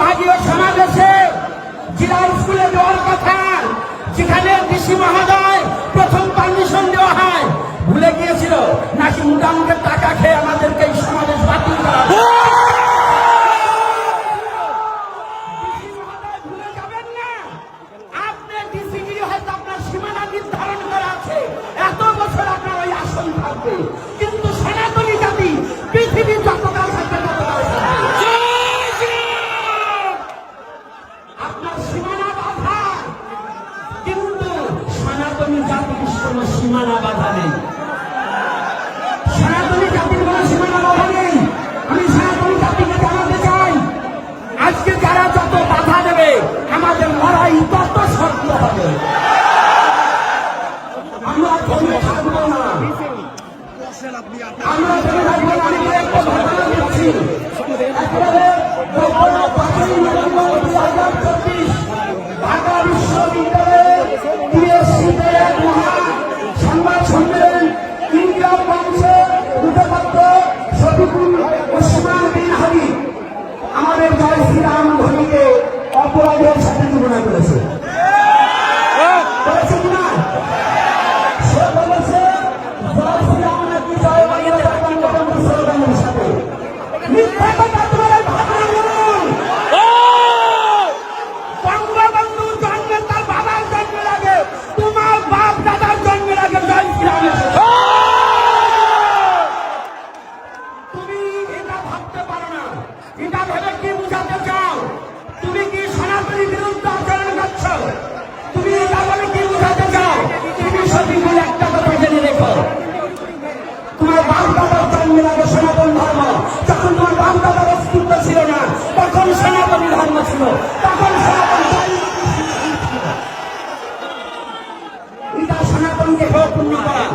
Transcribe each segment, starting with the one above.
বিভাগীয় সমাবেশে জেলা স্কুলে দেওয়ার কথা, যেখানে ডিসি মহোদয় প্রথম পারমিশন দেওয়া হয়, ভুলে গিয়েছিল নাকি মুটামুখে টাকা খেয়ে আমাদেরকে এই সমাবেশ বাতিল করা। ভুলে যাবেন না, আপনি ডিসিগিরি হয়তো আপনার সীমানা নির্ধারণ করা আছে, এত বছর আপনার ওই আসন থাকবে, কিন্তু সনাতনী জাতি পৃথিবীর যতকাল থাকবে ততকাল থাকবে। আপনার সীমানা বাধা, কিন্তু সনাতনী জাতির কোনো সীমানা বাধা নেই। সনাতনী জাতির কোনো সীমানা বাধা নেই। আমি সনাতনী জাতিকে জানাতে চাই, আজকে যারা যত বাধা দেবে আমাদের লড়াই তত শক্ত হবে। আমরা থেমে থাকবো না, আমরা থেমে থাকবো না। আমি একটা ঘটনা দিচ্ছি, একেবারে 5ই নভেম্বর 2024 ঢাকা বিশ্ববিদ্যালয়ের টিএসসিতে এক মহা সংবাদ সম্মেলন ইন্ডিয়া বাংলাদেশের মুখপাত্র শফিকুল ওসমান বিন হাবিব আমাদের জয় শ্রীরাম ধ্বনিকে অপরাধের সাথে তুলনা করেছে। করেছে কিনা? সে বলেছে জয় শ্রীরাম নাকি জয় বাংলা স্লোগানের সাথে। মিথ্যা কথা তোমার ভাবনা বলুন। বঙ্গবন্ধু জন্মে তার বাবার জন্মের আগে, তোমার বাপ দাদার জন্মের আগে জয় শ্রীরামের সাথে। তুমি এটা ভাবতে পারো না। এটা ভেবে কি বুঝাতে চাও? তুমি কি সনাতনী বিরুদ্ধে আচরণ করছো? তুমি এটা বলে কি বুঝাতে চাও? তুমি সঠিক একটা কথা জেনে রেখো, তোমার বাপ দাদার জন্মের আগে সনাতন ধর্ম, যখন তোমার বাপ দাদার অস্তিত্ব ছিল না তখন সনাতনী ধর্ম ছিল, তখন এটা সনাতনকে পূর্ণ করা।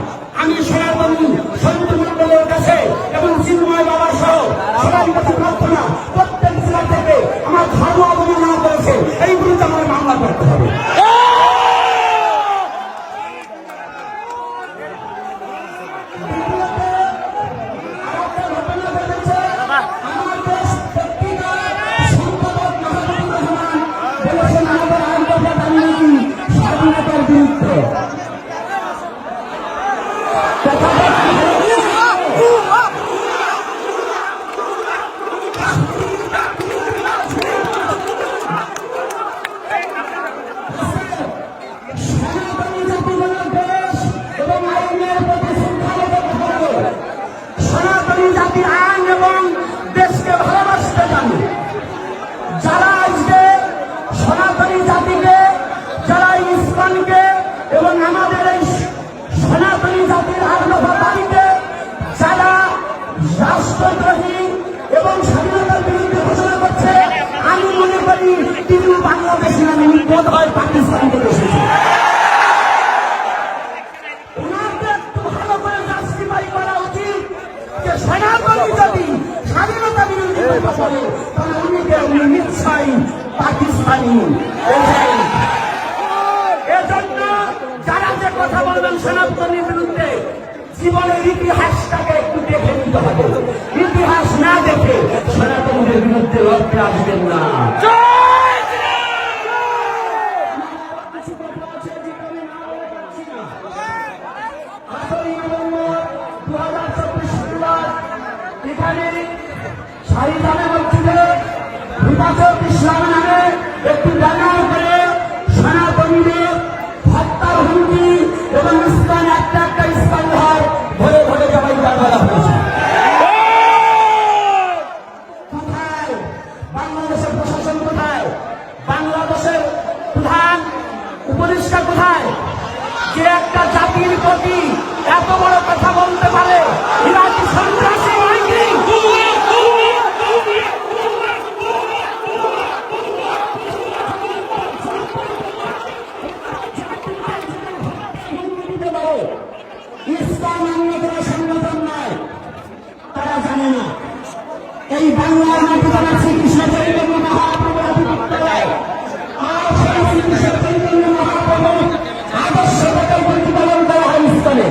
আমি সনাতনী সন্ত মন্ডলের কাছে এবং চিন্ময় বাবার সহ সবার কাছে প্রার্থনা, প্রত্যেক জেলা থেকে আমার ধর্ম অবমাননা করেছে এই বিরুদ্ধে আমার মামলা করতে হবে। স্বাধীনতার বিরুদ্ধে সনাতনী জাতি আইন এবং দেশকে ভালোবাসতে জানে। যারা আজকে সনাতনী জাতিকে, যারা ইসলামকে এবং আমাদের এই সনাতনী জাতির আগ্রহ দাবিতে যারা রাষ্ট্রদ্রোহী এবং স্বাধীনতার বিরুদ্ধে ঘোষণা করছে, আমি মনে করি তিনি বাংলাদেশে আমি বোধ হয় পাকিস্তান থেকে এসেছি। ভালো করে জাস্টিফাই করা উচিত যে সনাতনী জাতি স্বাধীনতা বিরোধী কথা বলে, তাহলে নিশ্চয়ই পাকিস্তানি। এজন্য যারা যে কথা বলবেন সনাতনীর বিরুদ্ধে, জীবনের ইতিহাসটাকে একটু দেখে নিতে হবে। ইতিহাস না দেখে সনাতনীদের বিরুদ্ধে লড়তে আসবেন না। এখানে শাহীদানে মসজিদে হেফাজত ইসলাম নামে একটি ব্যানার করে সনাতনীদের হত্যার হুমকি এবং ইসলাম একটা একটা ইসলাম ঘর ভরে ভরে জবাই করা হয়েছে। কোথায় বাংলাদেশের প্রশাসন? কোথায় বাংলাদেশের প্রধান উপদেষ্টা? কোথায় যে একটা জাতির প্রতি এত বড় কথা বলতে পারে? এরা কি সন্ত্রাসী নয় কি? ইসলাম অন্য কোনো সংগঠন নয়, তারা জানে না। এই বাংলার মাটি যারা শ্রীকৃষ্ণ চৈতন্য মহাপ্রভুর বিদ্যালয়, আর সেই শ্রীকৃষ্ণ চৈতন্য মহাপ্রভু আদর্শ প্রতিপালন করা হয় ইসলামে।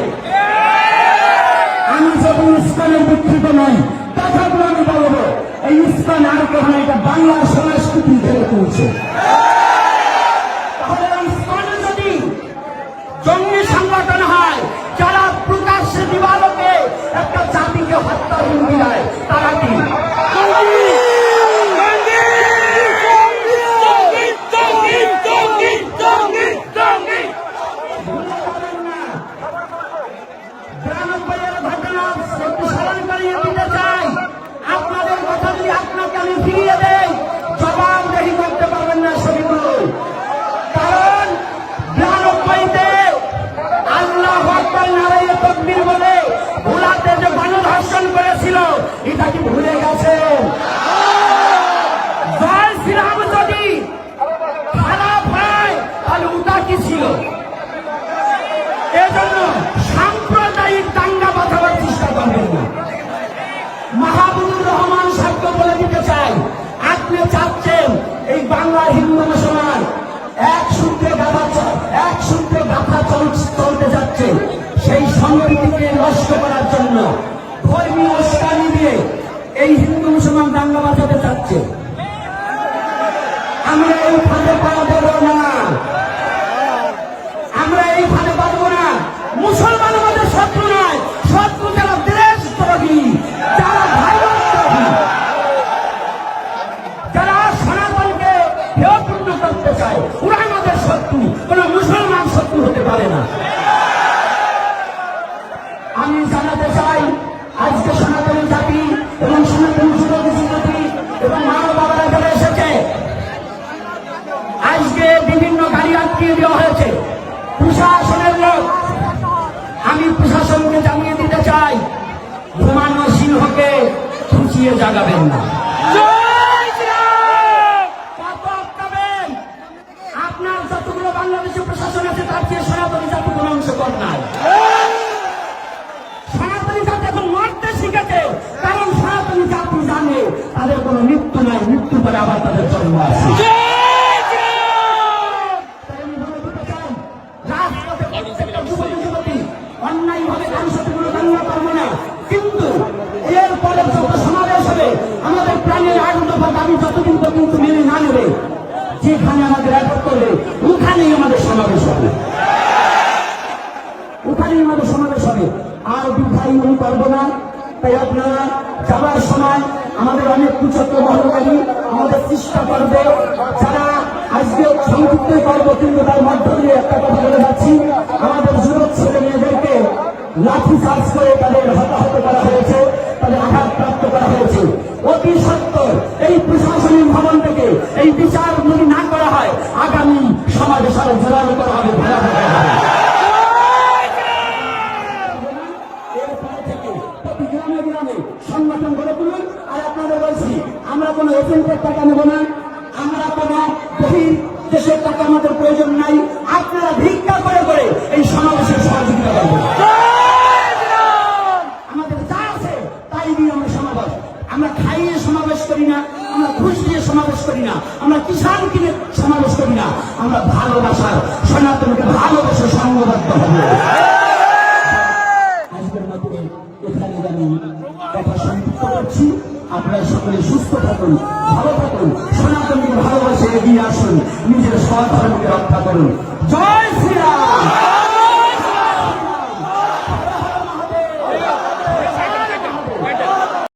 ঢেলে তুলছে। তাহলে ইসলাম যদি জঙ্গি সংগঠন হয়, যারা প্রকাশ্যে দিবালোকে একটা জাতিকে হত্যা হুমকি দেয়, তারা কি? আপনাদের কথা যদি আপনাকে আমি ফিরিয়ে দেই, জবাবদেহি করতে পারবেন না শরীফুল। কারণ 92-তে আল্লাহু আকবার নারায়ে তাকবীর বলে ভোলাতে যে গণধর্ষণ করেছিল, এটা কি ভুলে গেছেন? জয় শ্রীরাম যদি খারাপ হয়, তাহলে ওটা কি ছিল? এজন্য সাম্প্রদায়িক দাঙ্গা বাঁধাবার চেষ্টা করবেন না। মাহবুবুর রহমান সাহেবকে বলে দিতে চাই, আপনি চাচ্ছেন এই বাংলার হিন্দু মুসলমান এক সূত্রে গাথা চলতে যাচ্ছে, সেই সম্প্রীতিকে নষ্ট করার জন্য ধর্মীয় উস্কানি দিয়ে এই হিন্দু মুসলমান দাঙ্গা বাঁধাতে চাচ্ছে। আমরা এই ফাঁদে পা দেব না, আমরা এই ফাঁদে বাঁধব না। মুসলমান আমাদের শত্রু নয়, শত্রু যারা দেশদ্রোহী, যারা ভারতদ্রোহী, যারা সনাতনকে হেয়পূর্ণ করতে চায়, ওরা আমাদের শত্রু। কোন মুসলমান শত্রু হতে পারে না। আমি জানাতে চাই, আজকে সনাতনী জাতি এবং সনাতনী যুবতী এবং মা বাবারা যারা এসেছে, আজকে বিভিন্ন গাড়ি আটকিয়ে দেওয়া হয়েছে প্রশাসনের লোক। আমি প্রশাসনকে জানিয়ে দিতে চাই, ঘুমানো সিংহকে খুঁচিয়ে জাগাবেন না। আপনার যতগুলো বাংলাদেশের প্রশাসন আছে, তার চেয়ে সনাতনী জাতি কোনো অংশ কম নাই। সনাতনী জাতি এখন মরতে শিখেছে, কারণ সনাতনী জাতি জানে তাদের কোনো মৃত্যু নাই, মৃত্যু পরে আবার তাদের জন্ম আছে। অন্যায়ভাবে গান সাথেগুলো দাঙ্গা করবো না, কিন্তু এরপরে যত সমাবেশ হবে, আমাদের প্রাণের আগুন বা দাবি যতদিন পর্যন্ত মেনে না নেবে, যেখানে আমাদের অ্যাটাক করবে ওখানেই আমাদের সমাবেশ হবে, ওখানেই আমাদের সমাবেশ হবে। আর বিধায়ী আমি করবো না। তাই আপনারা যাবার সময় আমাদের অনেক কুচক্র মহলকারী আমাদের চেষ্টা করবে, যারা আজকে সংযুক্ত করবো, কিন্তু তার মধ্য দিয়ে একটা কথা বলে যাচ্ছি, আমাদের যুবক ছেলে মেয়েদেরকে লাঠি চার্জ করে তাদের হতাহত করা হয়েছে, তাদের আঘাতপ্রাপ্ত করা হয়েছে। অতি সত্তর এই প্রশাসনিক ভবন থেকে এই বিচার যদি না করা হয়, আগামী সমাজে সারা জোরালো করা হবে, ভয়াবহ হবে। সংগঠন গড়ে তুলুন। আর আপনাদের বলছি, আমরা কোনো এজেন্টের টাকা নেব না, আমরা কোনো বহির দেশের টাকা আমাদের প্রয়োজন নাই। আপনারা ভিক্ষা করে করে এই সমাবেশের সহযোগিতা করবেন। আমাদের যা আছে তাই দিয়ে আমরা সমাবেশ, আমরা খাইয়ে সমাবেশ করি না, আমরা ঘুষ দিয়ে সমাবেশ করি না, আমরা কিষাণ কিনে সমাবেশ করি না, আমরা ভালোবাসার সনাতনকে ভালোবাসা সংঘবদ্ধ হবে। আজকের মতো এখানে আমি কথা সংযুক্ত করছি। আপনারা সকলে সুস্থ থাকুন, ভালো থাকুন, সনাতনকে ভালোবাসে এগিয়ে আসুন, নিজের স্বধর্মকে রক্ষা করুন। জয়